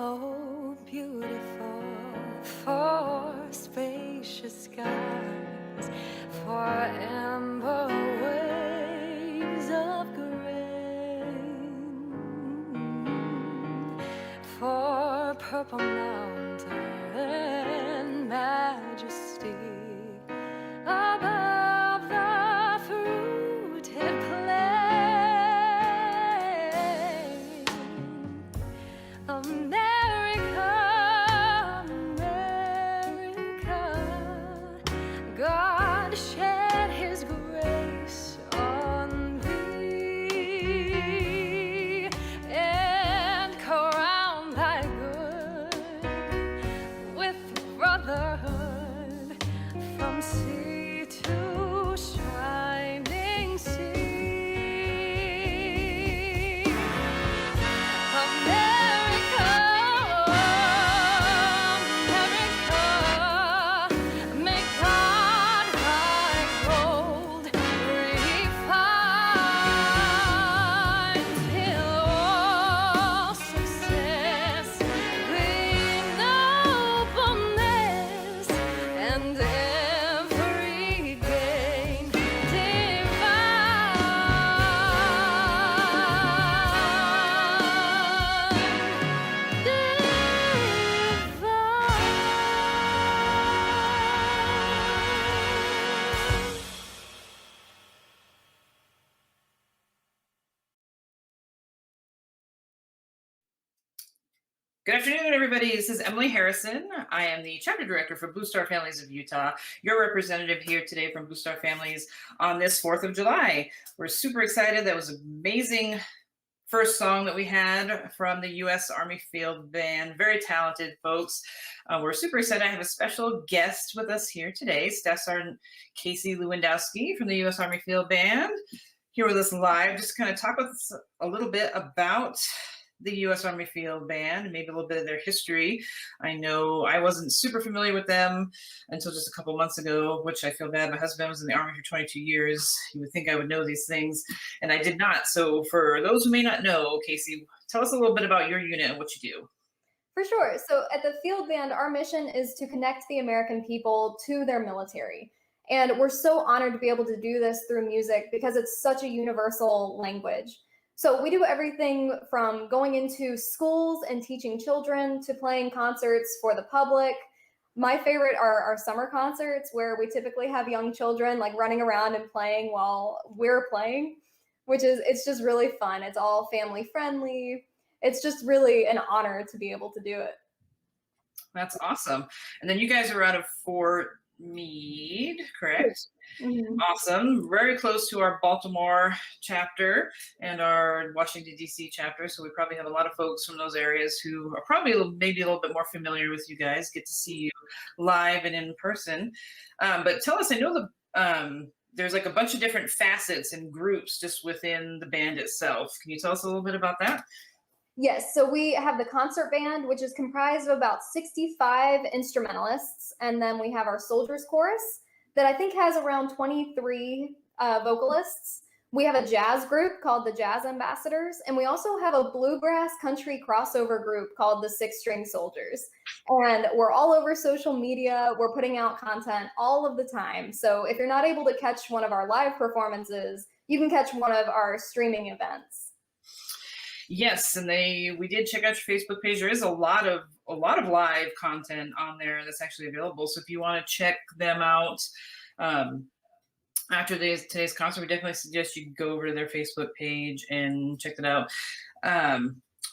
Oh, beautiful for spacious skies, for amber waves of grain, for purple mountain majesty above the fruited plain. America, America, God shed His grace on thee and crown thy good with brotherhood from sea to shining sea. Good afternoon, everybody. This is Emily Harrison. I am the chapter director for Blue Star Families of Utah, your representative here today from Blue Star Families on this 4th of July. We're super excited. That was an amazing first song that we had from the U.S. Army Field Band. Very talented folks. We're super excited. I have a special guest with us here today, Staff Sergeant Casey Lewandowski from the U.S. Army Field Band, here with us live. Just kind of talk with us a little bit about the U.S. Army Field Band, and maybe a little bit of their history. I know I wasn't super familiar with them until just a couple months ago, which I feel bad. My husband was in the Army for 22 years. You would think I would know these things, and I did not. So for those who may not know, Casey, tell us a little bit about your unit and what you do. For sure. So at the Field Band, our mission is to connect the American people to their military. And we're so honored to be able to do this through music because it's such a universal language. So we do everything from going into schools and teaching children to playing concerts for the public. My favorite are our summer concerts, where we typically have young children like running around and playing while we're playing, it's just really fun. It's all family friendly. It's just really an honor to be able to do it. That's awesome. And then you guys are out of Fort Meade, correct? Mm-hmm. Awesome. Very close to our Baltimore chapter and our Washington, D.C. chapter. So we probably have a lot of folks from those areas who are probably maybe a little bit more familiar with you guys, get to see you live and in person. But tell us, I know there's like a bunch of different facets and groups just within the band itself. Can you tell us a little bit about that? Yes, so we have the concert band, which is comprised of about 65 instrumentalists, and then we have our soldiers chorus that I think has around 23 vocalists. We have a jazz group called the Jazz Ambassadors, and we also have a bluegrass country crossover group called the Six String Soldiers. And we're all over social media. We're putting out content all of the time. So if you're not able to catch one of our live performances, you can catch one of our streaming events. Yes, and we did check out your Facebook page. There is a lot of live content on there that's actually available. So if you want to check them out after today's concert, we definitely suggest you go over to their Facebook page and check it out.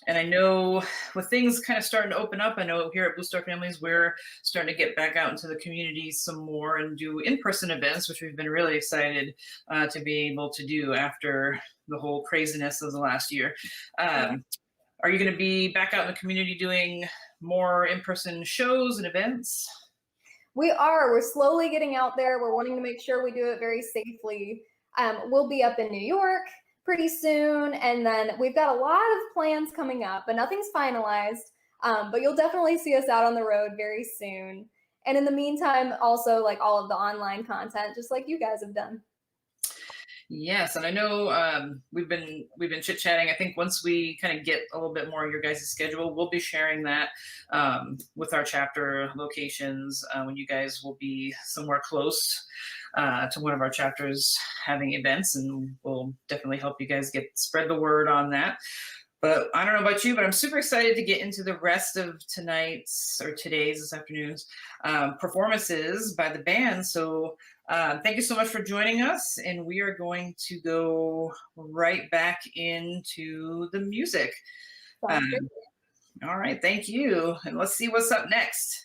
And I know with things kind of starting to open up, I know here at Blue Star Families, we're starting to get back out into the community some more and do in-person events, which we've been really excited to be able to do after the whole craziness of the last year. Are you going to be back out in the community doing more in-person shows and events? We are. We're slowly getting out there. We're wanting to make sure we do it very safely. We'll be up in New York pretty soon, and then we've got a lot of plans coming up, but nothing's finalized. But you'll definitely see us out on the road very soon. And in the meantime, also like all of the online content, just like you guys have done. Yes, and I know we've been chit chatting. I think once we kind of get a little bit more of your guys' schedule, we'll be sharing that with our chapter locations when you guys will be somewhere close to one of our chapters having events, and we'll definitely help you guys get spread the word on that. But I don't know about you, but I'm super excited to get into the rest of tonight's or today's, this afternoon's performances by the band. So thank you so much for joining us. And we are going to go right back into the music. Sounds great. All right, thank you. And let's see what's up next.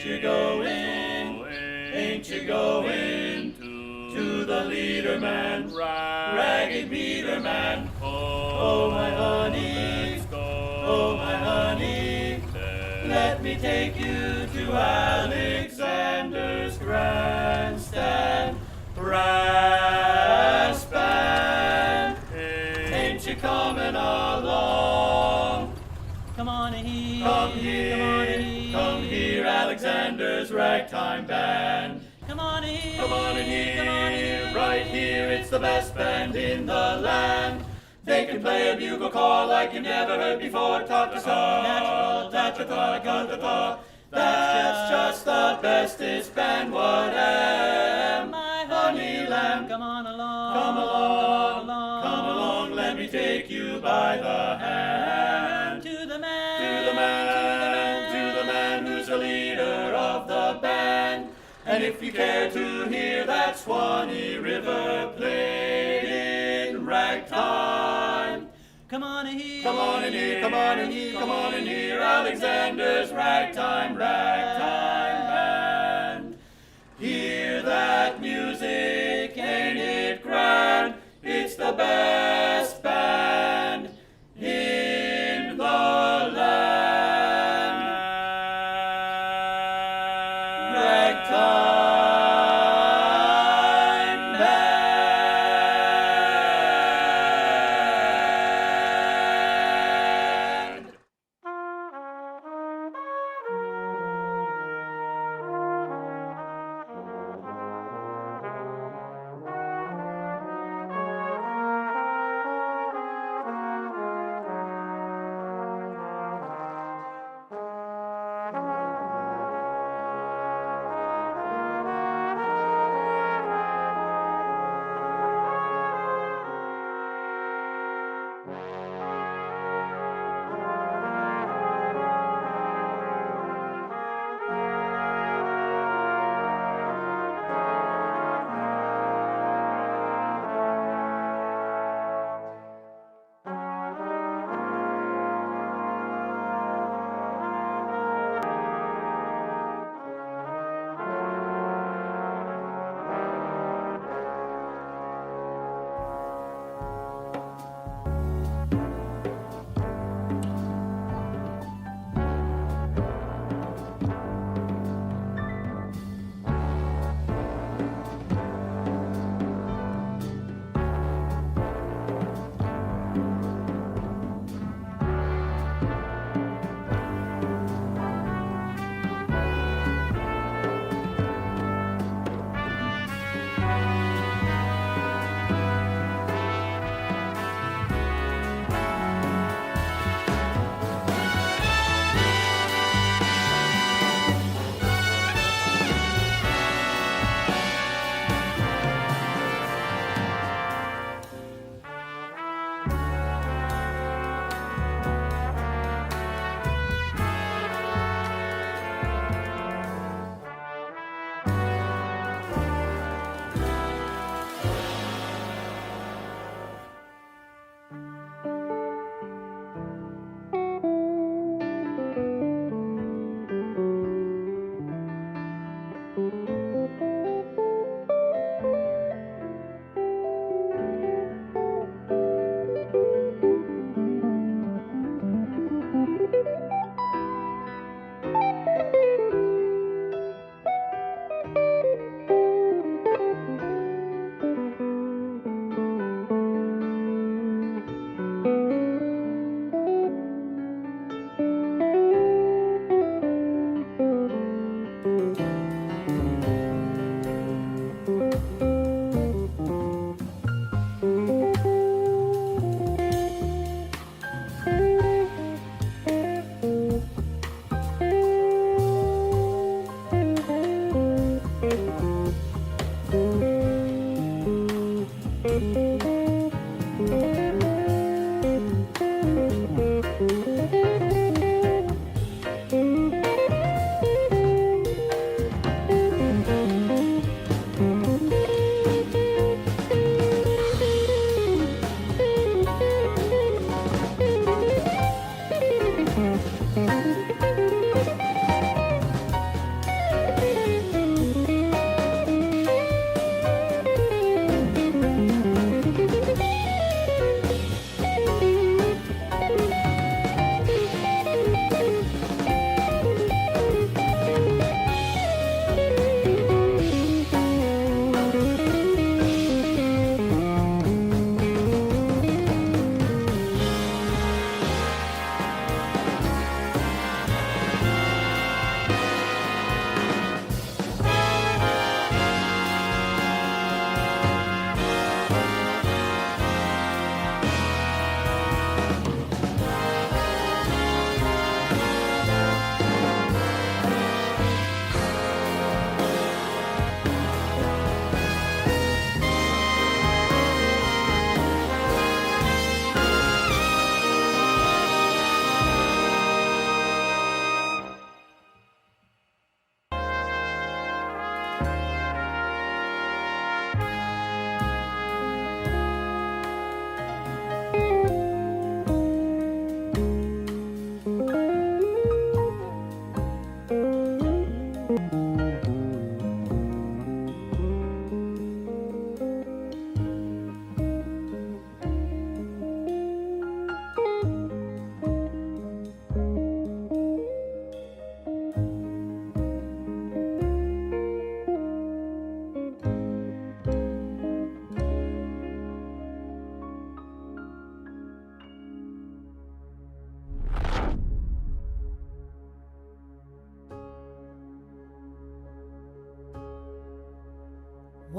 you going? Ain't you going to the leader man, ragged meter man? Oh my honey, oh my honey, let me take you to Alexander's grandstand. Brass band, ain't you coming along? Come on here, Come here, come here, Alexander's ragtime band. come on here, Come on in here, right here, it's the best band in the land. They can play a bugle call like you never heard before. Ta-ta-ta, ta-ta-ta, ta-ta-ta. That's just the bestest band. What am my honey lamb? come on along, Come along, come along, come along, let me take you by the hand. to the man, To the man, to the man who's the leader of the band. And if you care to hear that Swanee River played in ragtime, come on here, come on in here, come on in here, come on in here, Alexander's ragtime band. Hear that music, ain't it grand? It's the best band in the land. Ragtime band.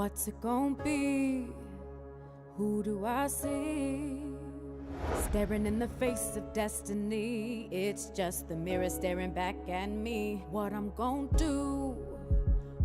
What's it gonna be? Who do I see? Staring in the face of destiny. It's just the mirror staring back at me. What I'm gonna do?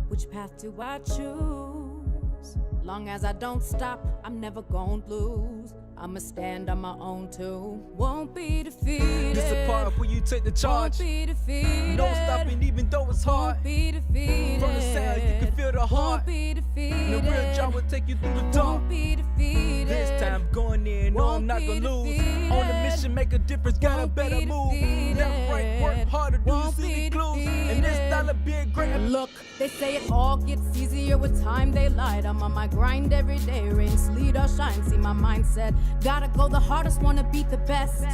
Which path do I choose? Long as I don't stop, I'm never gonna lose. I'ma stand on my own too. Won't be defeated. This the part where you take the charge. Won't be defeated. No stopping even though it's hard. Won't be defeated. From the sound you can feel the heart. Won't be defeated. The real job will take you through the dark. Won't be defeated. This time going in, no, I'm not gonna lose. On a mission, make a difference, got a better move. Left, right, work harder, do you see the clues? And this dollar being great. Look, they say it all gets easier with time, they lied. I'm on my grind every day, rain, sleet, or shine. See my mindset, gotta go the hardest, wanna beat the best.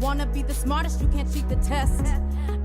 Wanna be the smartest, you can't cheat the test.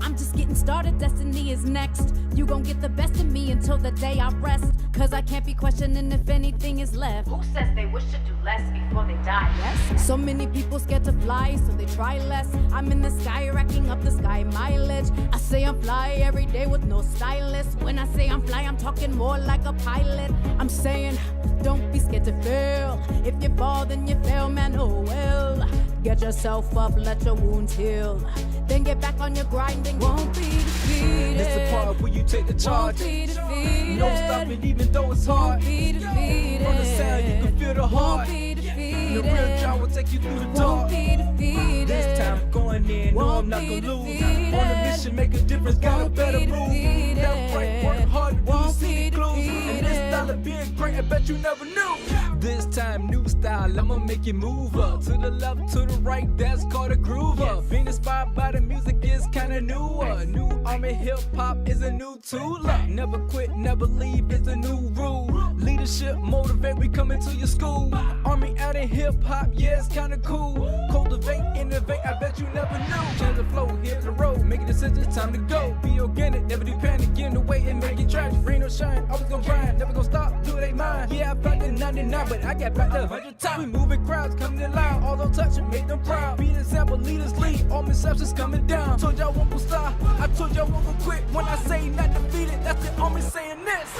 I'm just getting started, destiny is next. You gon' get the best of me until the day I rest. Cause I can't be questioning if anything is left. Who says they wish to do less before they die? Yes. So many people scared to fly, so they try less. I'm in the sky, racking up the sky mileage. I say I'm fly every day with no stylist. When I say I'm fly, I'm talking more like a pilot. I'm saying, don't be scared to fail. If you fall, then you fail, man, oh well. Get yourself up, let your wounds heal. Then get back on your grind and won't be defeated. This the part where you take the charge. Won't be defeated. No stopping even though it's hard. Won't be defeated. From the sound you can feel the heart. Won't be defeated. The real job will take you through the Won't dark. be defeated. This time going in, no, I'm not gonna lose. On a mission, make a difference, got a better move. Left, right, work hard, do you see the clues? And this dollar being great, I bet you never knew. This time, new style, I'ma make you move up. To the left, to the right, that's called a groove up. Being inspired by the music is kinda newer. New army hip hop is a new tool. Never quit, never leave is the new rule. Leadership, motivate, we coming to your school. Army out in hip hop, yeah, it's kinda cool. Cultivate, innovate, I bet you never knew. Change the flow, hit the road, make a decision, it's time to go. Be organic, never do panic, get in the way and make it tragic. Rain or shine, always gonna grind, never gonna stop, do they mind. Yeah, I found the 99, but I got back the 100 times. We moving crowds, coming in loud, all don't touch it, make them proud. Be an example, leaders lead, all misceptions coming down. Told y'all won't go stop, I told y'all won't go quit. When I say not defeated, that's the army saying this.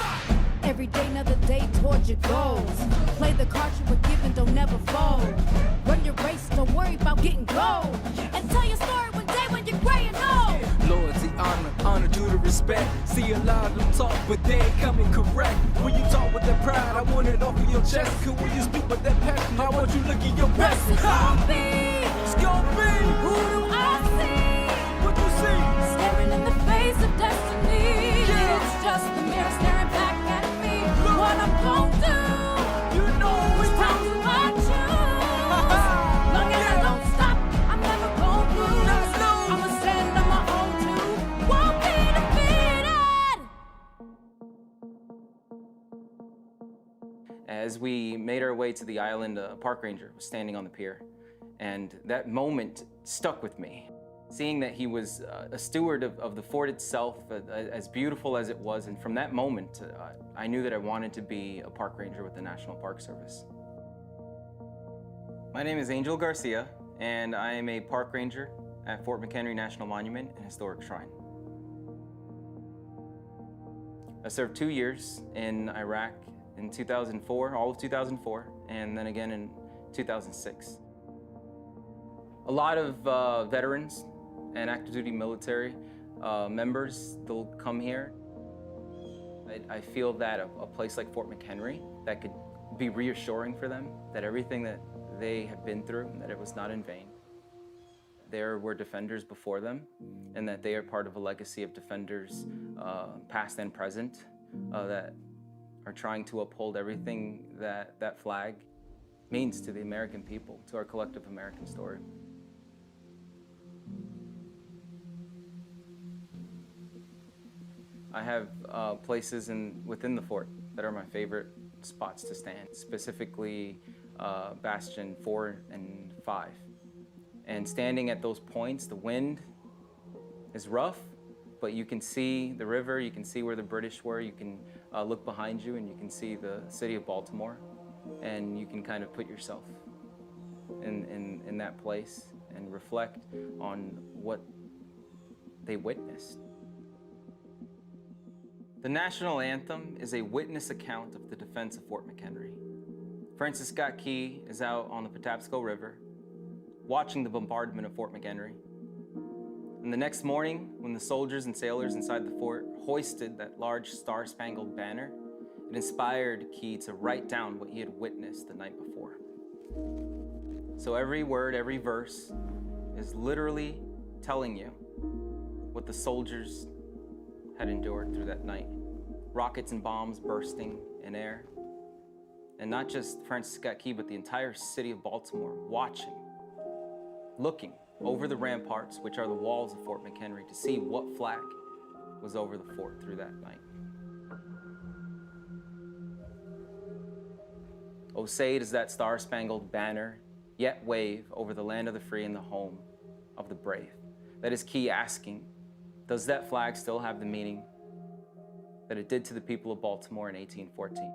Every day, another day towards your goals. Play the cards you were given, don't never fold. Run your race, don't worry about getting gold. And tell your story one day when you're gray and old. Loyalty, honor due to respect. See a lot of them talk, but they ain't coming correct. When you talk with that pride, I want it off of your chest. Cause when you speak with that passion, I want you looking your best. What's it gonna be? It's gonna be. Who do I see? What you see? Staring in the face of destiny. Yeah. It's just the mirror staring back at me. What I'm gonna do? You know we Time do. to I choose. Long as I don't stop, I'm never gonna lose. I'ma stand on my own too. Won't be defeated. As we made our way to the island, a park ranger was standing on the pier, and that moment stuck with me. Seeing that he was a steward of the fort itself, as beautiful as it was, and from that moment, I knew that I wanted to be a park ranger with the National Park Service. My name is Angel Garcia, and I am a park ranger at Fort McHenry National Monument and Historic Shrine. I served 2 years in Iraq in 2004, all of 2004, and then again in 2006. A lot of veterans and active duty military members, they'll come here. I feel that a place like Fort McHenry, that could be reassuring for them, that everything that they have been through, that it was not in vain. There were defenders before them, and that they are part of a legacy of defenders, past and present, that are trying to uphold everything that that flag means to the American people, to our collective American story. I have places within the fort that are my favorite spots to stand, specifically Bastion 4 and 5. And standing at those points, the wind is rough, but you can see the river, you can see where the British were, you can look behind you and you can see the city of Baltimore, and you can kind of put yourself in that place and reflect on what they witnessed. The national anthem is a witness account of the defense of Fort McHenry. Francis Scott Key is out on the Patapsco River, watching the bombardment of Fort McHenry. And the next morning, when the soldiers and sailors inside the fort hoisted that large star-spangled banner, it inspired Key to write down what he had witnessed the night before. So every word, every verse is literally telling you what the soldiers had endured through that night. Rockets and bombs bursting in air. And not just Francis Scott Key, but the entire city of Baltimore watching, looking over the ramparts, which are the walls of Fort McHenry, to see what flag was over the fort through that night. Oh, say does that star-spangled banner yet wave over the land of the free and the home of the brave. That is Key asking, does that flag still have the meaning that it did to the people of Baltimore in 1814?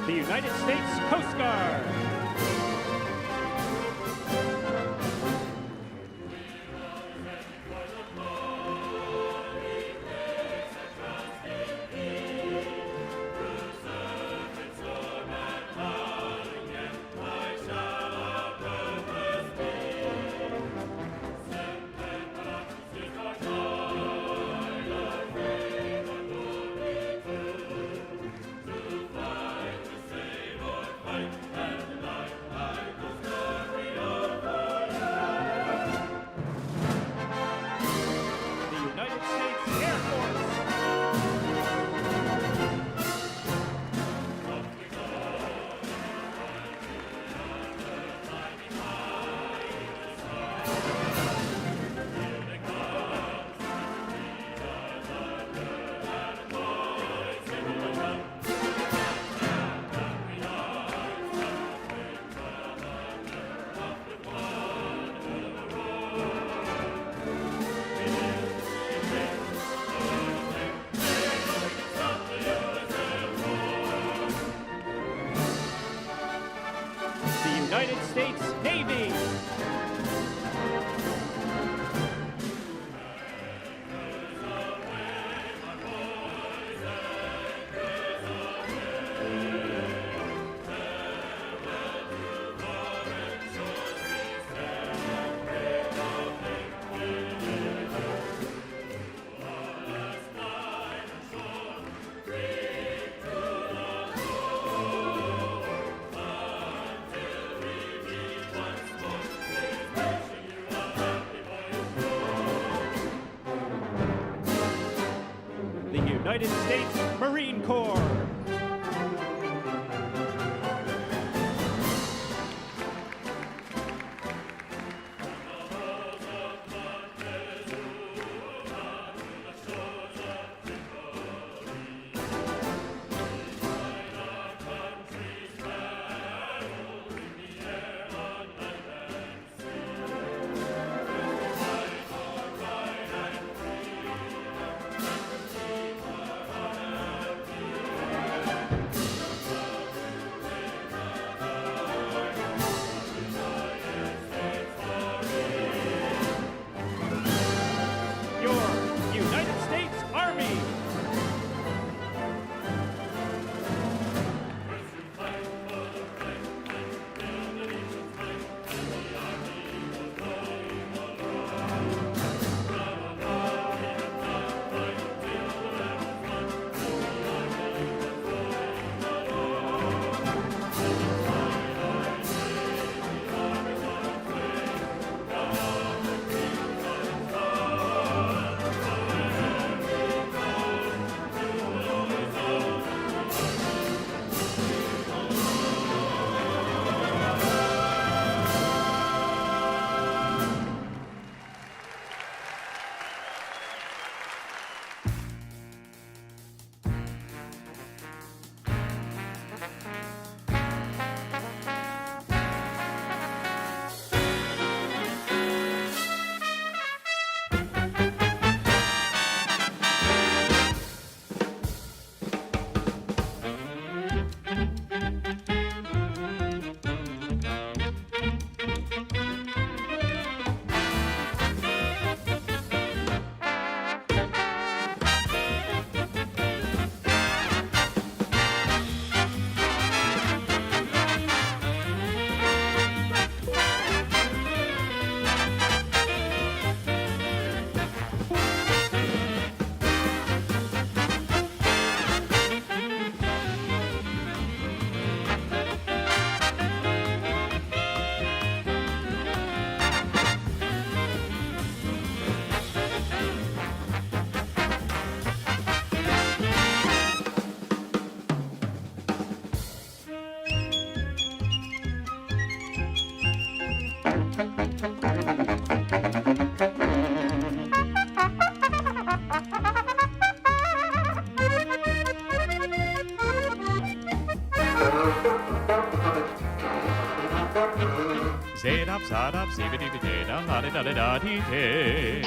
The United States Coast Guard. And United States Marine Corps. Zedap, zadap, zibidi-bidi-dam, la-di-da-di-da-dee-day.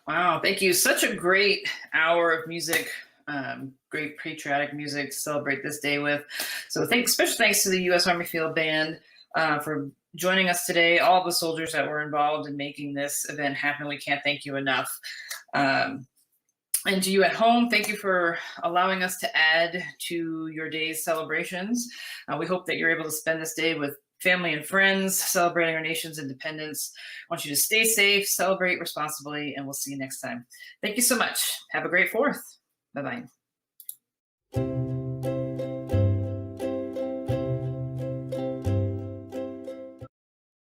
Wow, thank you. Such a great hour of music, great patriotic music to celebrate this day with. So special thanks to the U.S. Army Field Band for joining us today, all the soldiers that were involved in making this event happen. We can't thank you enough. And to you at home, thank you for allowing us to add to your day's celebrations. We hope that you're able to spend this day with family and friends, celebrating our nation's independence. I want you to stay safe, celebrate responsibly, and we'll see you next time. Thank you so much. Have a great 4th. Bye-bye.